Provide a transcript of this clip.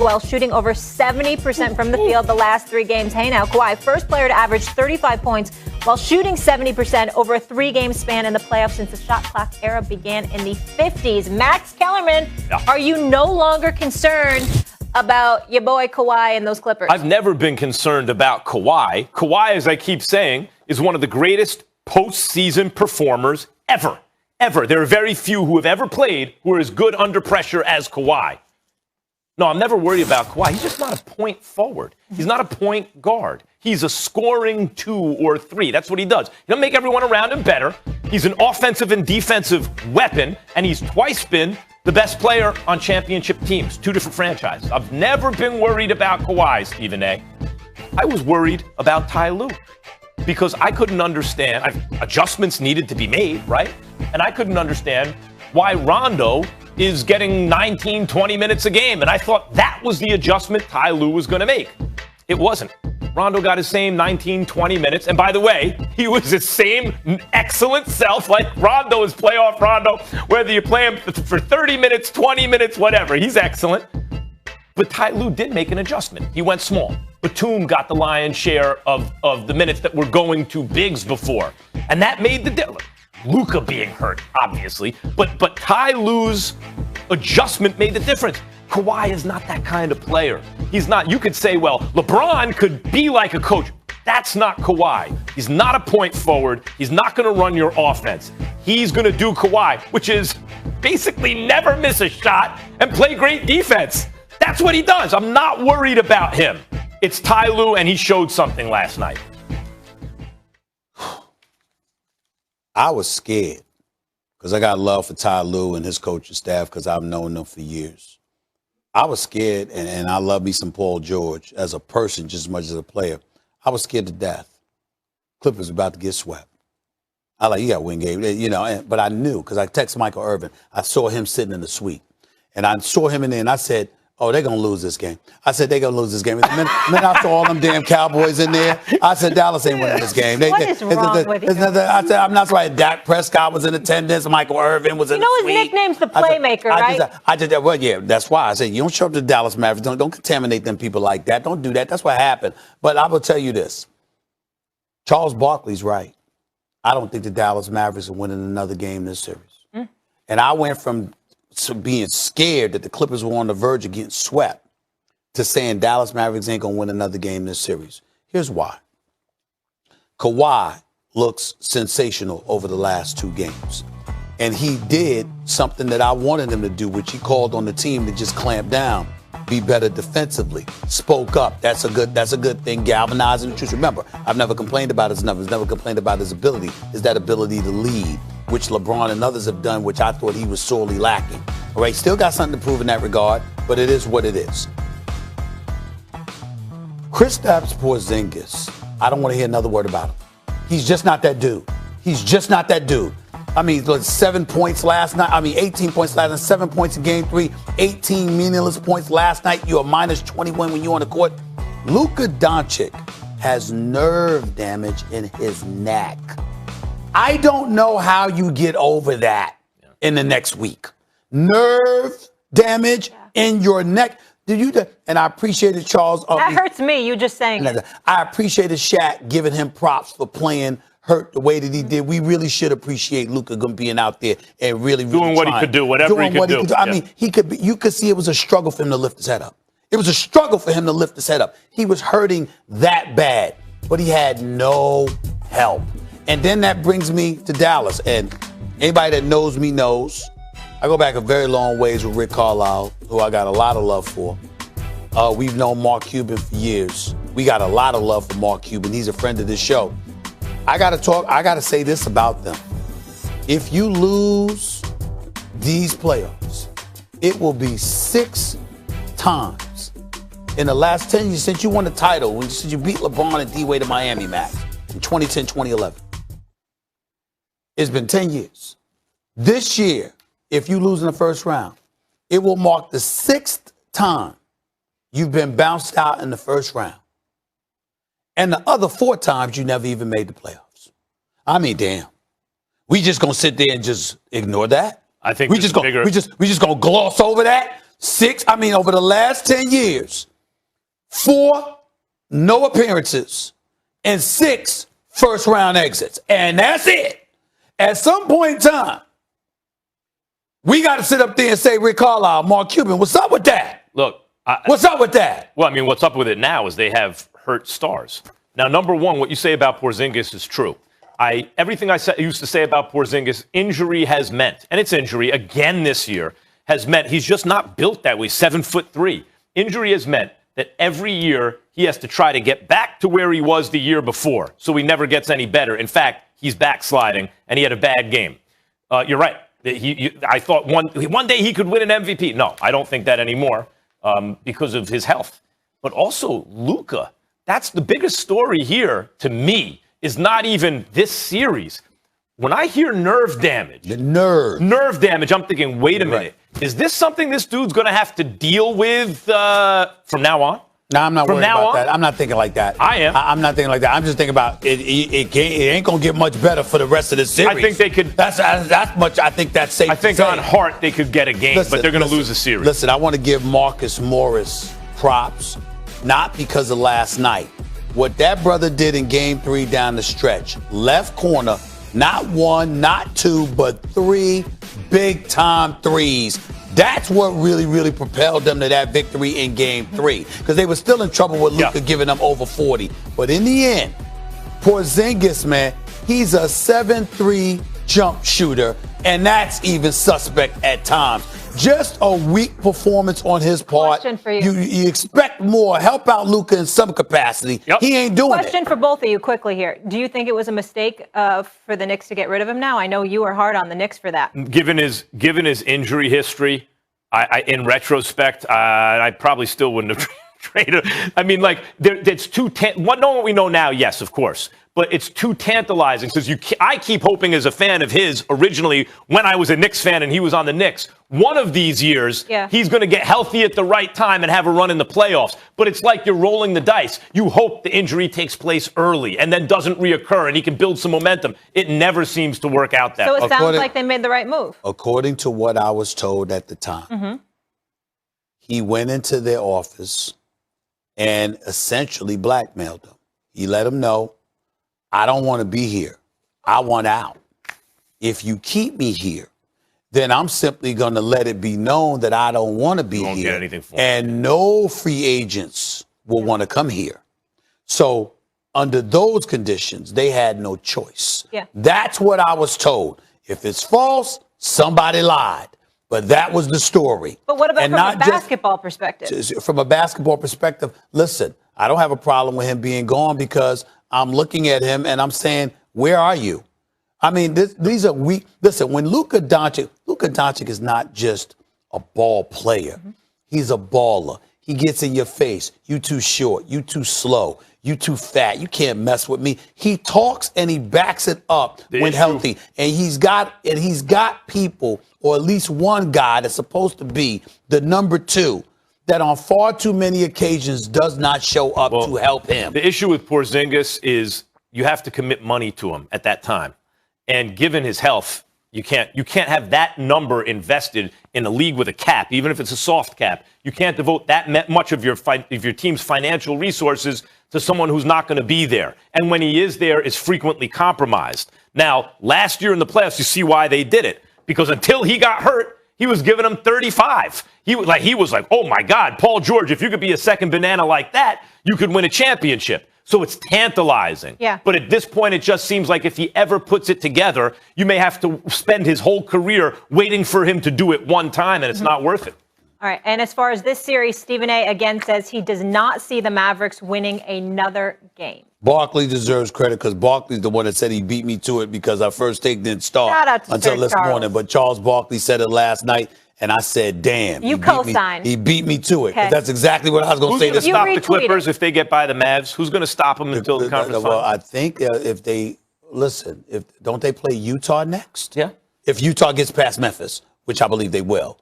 while shooting over 70% from the field the last 3 games. Hey now, Kawhi, first player to average 35 points while shooting 70% over a 3-game span in the playoffs since the shot clock era began in the 50s. Max Kellerman, are you no longer concerned about your boy Kawhi and those Clippers? I've never been concerned about Kawhi. Kawhi, as I keep saying, is one of the greatest postseason performers ever. Ever. There are very few who have ever played who are as good under pressure as Kawhi. No, I'm never worried about Kawhi. He's just not a point forward. He's not a point guard. He's a scoring 2 or 3. That's what he does. He'll make everyone around him better. He's an offensive and defensive weapon, and he's twice been the best player on championship teams, 2 different franchises. I've never been worried about Kawhi, Stephen A. I was worried about Ty Lue because I couldn't understand. Adjustments needed to be made, right? And I couldn't understand why Rondo is getting 19, 20 minutes a game. And I thought that was the adjustment Ty Lue was going to make. It wasn't. Rondo got his same 19, 20 minutes. And by the way, he was his same excellent self, like Rondo is playoff Rondo, whether you play him for 30 minutes, 20 minutes, whatever. He's excellent. But Ty Lue did make an adjustment. He went small. Batum got the lion's share of the minutes that were going to bigs before. And that made the difference. Luka being hurt, obviously. But Ty Lue's adjustment made the difference. Kawhi is not that kind of player. He's not. You could say, well, LeBron could be like a coach. That's not Kawhi. He's not a point forward. He's not going to run your offense. He's going to do Kawhi, which is basically never miss a shot and play great defense. That's what he does. I'm not worried about him. It's Ty Lue, and he showed something last night. I was scared because I got love for Ty Lue and his coaching staff because I've known them for years. I was scared, and I love me some Paul George as a person just as much as a player. I was scared to death. Clippers about to get swept. I like, you got to win game, but I knew because I texted Michael Irvin. I saw him sitting in the suite, and I saw him in there, and I said, oh, they're going to lose this game. I said, they're going to lose this game. And then I saw all them damn Cowboys in there. I said, Dallas ain't winning this game. What is wrong with you? I said, I'm not right. Dak Prescott was in attendance. Michael Irvin was in the suite. You know his nickname's the Playmaker, right? Well, yeah, that's why. I said, you don't show up to the Dallas Mavericks. Don't contaminate them people like that. Don't do that. That's what happened. But I will tell you this. Charles Barkley's right. I don't think the Dallas Mavericks are winning another game this series. And I went from being scared that the Clippers were on the verge of getting swept to saying Dallas Mavericks ain't going to win another game this series. Here's why. Kawhi looks sensational over the last 2 games. And he did something that I wanted him to do, which he called on the team to just clamp down, be better defensively, spoke up. That's a good thing, galvanizing the troops. Remember, I've never complained about his numbers, never complained about his ability, is that ability to lead, which LeBron and others have done, which I thought he was sorely lacking. All right, still got something to prove in that regard, but it is what it is. Kristaps Porzingis, I don't want to hear another word about him. He's just not that dude. He's just not that dude. I mean, 7 points last night. 18 points last night, 7 points in game 3, 18 meaningless points last night. You're minus 21 when you're on the court. Luka Doncic has nerve damage in his neck. I don't know how you get over that in the next week. Nerve damage in your neck. And I appreciated Charles. That hurts me, you just saying it. I appreciated Shaq giving him props for playing hurt the way that he did. We really should appreciate Luka being out there and really doing what he could do, whatever he could do. I mean, you could see it was a struggle for him to lift his head up. It was a struggle for him to lift his head up. He was hurting that bad, but he had no help. And then that brings me to Dallas. And anybody that knows me knows I go back a very long ways with Rick Carlisle, who I got a lot of love for. We've known Mark Cuban for years. We got a lot of love for Mark Cuban. He's a friend of this show. I got to say this about them. If you lose these playoffs, it will be 6 times in the last 10 years since you won the title, since you beat LeBron and D-Wade in Miami, Max, in 2010, 2011. It's been 10 years. This year, if you lose in the first round, it will mark the 6th time you've been bounced out in the first round. And the other 4 times you never even made the playoffs. I mean, damn. We just gonna sit there and just ignore that? I think we just gonna gloss over that? over the last 10 years, 4 no appearances and 6 first-round exits. And that's it. At some point in time, we got to sit up there and say, Rick Carlisle, Mark Cuban, what's up with that? Look. What's up with that? Well, I mean, what's up with it now is they have hurt stars. Now, number one, what you say about Porzingis is true. Everything I used to say about Porzingis, injury has meant, and it's injury again this year, has meant he's just not built that way, 7'3". Injury has meant that every year he has to try to get back to where he was the year before, so he never gets any better. In fact, he's backsliding, and he had a bad game. You're right. I thought one day he could win an MVP. No, I don't think that anymore. Because of his health. But also, Luka, that's the biggest story here, to me, is not even this series. When I hear nerve damage, nerve damage, I'm thinking, wait a minute. Is this something this dude's going to have to deal with from now on? No, I'm not worried about that. I'm not thinking like that. I am. I'm not thinking like that. I'm just thinking about it. It ain't going to get much better for the rest of the series. I think they could. That's much. I think that's safe. I think on heart they could get a game, but they're going to lose the series. Listen, I want to give Marcus Morris props, not because of last night. What that brother did in Game 3 down the stretch, left corner, not 1, not 2, but 3 big-time threes. That's what really, really propelled them to that victory in Game 3, because they were still in trouble with Luka giving them over 40. But in the end, Porzingis, man, he's a 7-3 jump shooter, and that's even suspect at times. Just a weak performance on his part. Question for you. You expect more. Help out Luka in some capacity. Yep. He ain't doing Question for both of you quickly here. Do you think it was a mistake for the Knicks to get rid of him now? I know you were hard on the Knicks for that. Given his injury history, in retrospect, I probably still wouldn't have traded him. I mean, like, it's too knowing what we know now, yes, of course. But it's too tantalizing because I keep hoping as a fan of his originally when I was a Knicks fan and he was on the Knicks. One of these years, he's going to get healthy at the right time and have a run in the playoffs. But it's like you're rolling the dice. You hope the injury takes place early and then doesn't reoccur and he can build some momentum. It never seems to work out that way. So it sounds like they made the right move. According to what I was told at the time, he went into their office and essentially blackmailed them. He let them know, I don't want to be here. I want out. If you keep me here, then I'm simply going to let it be known that I don't want to be here. Get anything for and no free agents will want to come here. So under those conditions, they had no choice. That's what I was told. If it's false, somebody lied. But that was the story. But what about from a basketball perspective? From a basketball perspective, listen, I don't have a problem with him being gone because I'm looking at him and I'm saying, where are you? I mean, these are weak. Listen, when Luka Doncic is not just a ball player. He's a baller. He gets in your face. You too short. You too slow. You too fat. You can't mess with me. He talks and he backs it up when healthy. And he's got people, or at least one guy that's supposed to be the number 2, that on far too many occasions does not show up to help him. The issue with Porzingis is you have to commit money to him at that time. And given his health, you can't have that number invested in a league with a cap, even if it's a soft cap. You can't devote that much of your team's financial resources to someone who's not going to be there. And when he is there, is frequently compromised. Now, last year in the playoffs, you see why they did it. Because until he got hurt, he was giving them 35. He was like, oh, my God, Paul George, if you could be a second banana like that, you could win a championship. So it's tantalizing. But at this point, it just seems like if he ever puts it together, you may have to spend his whole career waiting for him to do it one time, and it's not worth it. All right. And as far as this series, Stephen A. again says he does not see the Mavericks winning another game. Barkley deserves credit because Barkley's the one that said he beat me to it because our first take didn't start until this morning. But Charles Barkley said it last night, and I said, damn. You co-signed. He beat me to it. That's exactly what I was going to say. Who's going to stop the Clippers if they get by the Mavs? Who's going to stop them until the conference Well, finals? I think if they – listen, don't they play Utah next? Yeah. If Utah gets past Memphis, which I believe they will,